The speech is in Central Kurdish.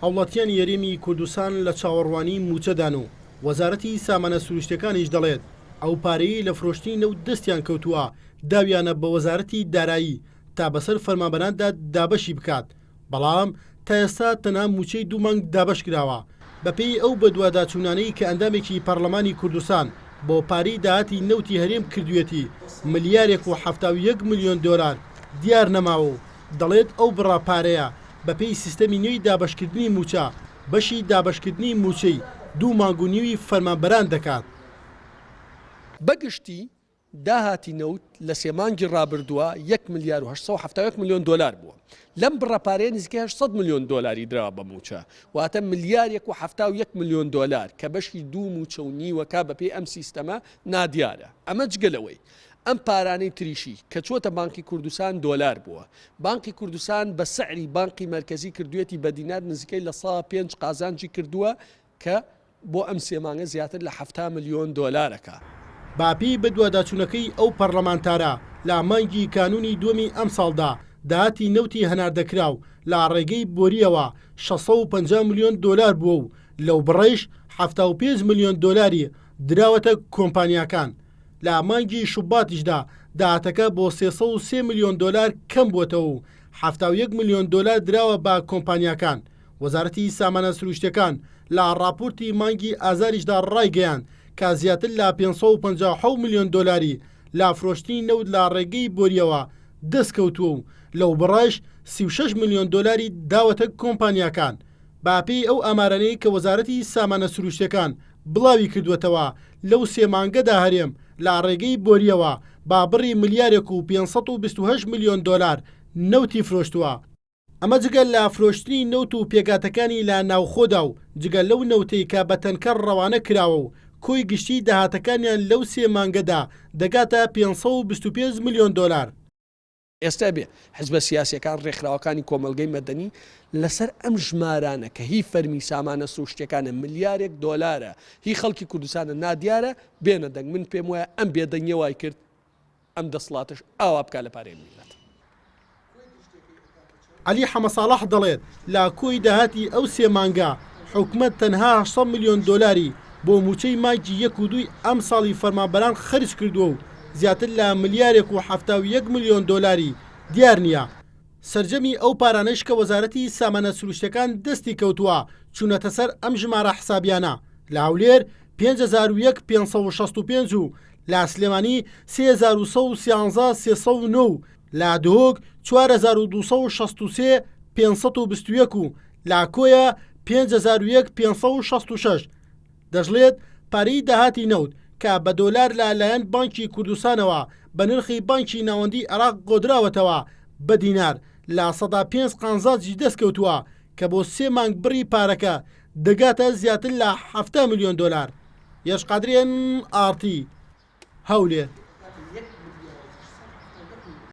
هەوڵاتیان یاریمی کوردستان لە چاوەڕوانی موچەدان و وەزارەتی سامانە سروشتەکانیش دەڵێت ئەو پارەی لە فرۆشتنی نەوت دەستیان کەوتووە داویانە بە وەزارەتی دارایی تا بەسەر فەرمانبەراندا دابەشی بکات، بەڵام تا ئێستا تەنها موچەی 2 مانگ دابەش کراوە. بەپێی ئەو بەدواداچوونانەی کە ئەندامێکی پەرلەمانی کوردستان بۆ پارەی داهاتی نەوتی هەرێم کردوێتی ملیارێک و 71 ملیۆن دۆلار دیار نەماوە و دەڵێت ئەو بڕاپارەیە بەپێی سیستەمی نوێی دابەشکردنی موچە بەشی دابەشکردنی موچەی 2 مانگ و نیوی فەرمانبەران دەکات. بەگشتی داهاتی نەوت لە 3 مانگی ڕابردووە 1 ملیار و 871 ملیۆن دۆلار بووە. لەم بڕاپارەیە نزیکەی 800 ملیۆن دۆلاری درراوە بە موچە، واتە ملیارێک و 71 ملیۆن دۆلار کە بەشی 2 موچە و نیوەکە بەپێی ئەم سیستەمە نادیارە. ئەمە جگەلەوەی ئەم پارانەی تریشی کە چۆتە بانکی کوردستان دۆلار بووە. بانکی کوردستان بە سعری بانکی مرکزی کردوێتی بە دینار نزیکەی لە 5 قازانجی کردووە کە بۆ ئەم 3 مانگە زیاتر لە 70 ملیۆن دۆلارەکە. باپی بەدواداچوونەکەی ئەو پەرلەمانتارە لە مانگی کانونی دووەمی ئەم ساڵدا داهاتی نەوتی هەناردەکراو لە ڕێگەی بۆریەوە 650 ملیۆن دۆلار بووە و لەو بڕێژ 75 ملیۆن دۆلاری دراوەتە کۆمپانیاکان. لە مانگی شوباتیشدا داهاتەکە بۆ 303 ملیۆن دۆلار کەم بووەتەوە و 71 ملیۆن دۆلار دراوە بە کۆمپانیاکان. وەزارەتی سامانە سروشتەکان لە راپۆرتی مانگی ئازاریشدا ڕایگەیاند کە زیاتر لە 557 ملیۆن دۆلاری لا فرۆشتنی نەوت لە ڕێگەی بۆریەوە دەستکەوتووە و لەو بڕێژ 36 ملیۆن دۆلاری داوەتە کۆمپانیاکان. باپی ئەو ئامارانەی کە وەزارەتی سامانە سروشتەکان بڵاوی کردوێتەوە لەو 3 مانگەدا هەرێم لە ڕێگەی بۆریەوە با بڕی ملیارێک و 528 ملیۆن دۆلار نەوتی فرۆشتووە. ئەمە جگەل لە فرۆشتنی نەوت و پێگاتەکانی لە ناوخۆدا و جگەل لەو نەوتەی کە بە تەنکەر ڕەوانە کراوە و کۆی گشتی داهاتەکانیان لەو 3 مانگەدا دەگاتە 525 ملیۆن دۆلار. ئێستا بێ حزبە سیاسیەکان ڕێکخراوەکانی کۆمەلگەی مەدەنی لەسەر ئەم ژمارانە کە هی فەرمی سامانە سروشتەکانە ملیارێک دۆلارە هی خەڵکی کوردستانە نادیارە بێنە دەنگ. من پێم وایە ئەم بێدەنگی وای کرد ئەم دەسڵاتش ئاوا بکات لە پارەی میلەت. علی حەمەساڵح دەڵێت لە کۆی داهاتی ئەو 3 مانگە حکومەت تەنها 800 ملیۆن دۆلاری بۆ موچەی مانگی 1 و 2 ئەم ساڵی فەرمانبەران خەرج کردووە و زیاتر لە ملیارێک و 71 ملیۆن دۆلاری دیار نییە. سەرجەمی ئەو پارانەش کە وەزارەتی سامانە سروشتەکان دەستی کەوتووە چوونەتە سەر ئەم ژمارە حسابیانە. لە هەولێر 5,565 و لە سلێمانی 3,113 و لە دهۆک 4,263 521 و لە کۆیە 5,566. دەژڵێت پارەی داهاتی نەوت کە بە دۆلار لەلایەن بانکی کوردستانەوە بە نرخی بانکی ناوەندی عێراق گۆدراوەتەوە بە دینار لە 105 قازانجی دەستکەوتووە کە بۆ 3 مانگ بڕی پارەکە دەگاتە زیاتر لە 70 ملیۆن دۆلار. یەشقادرێن ئارتی هەولێر.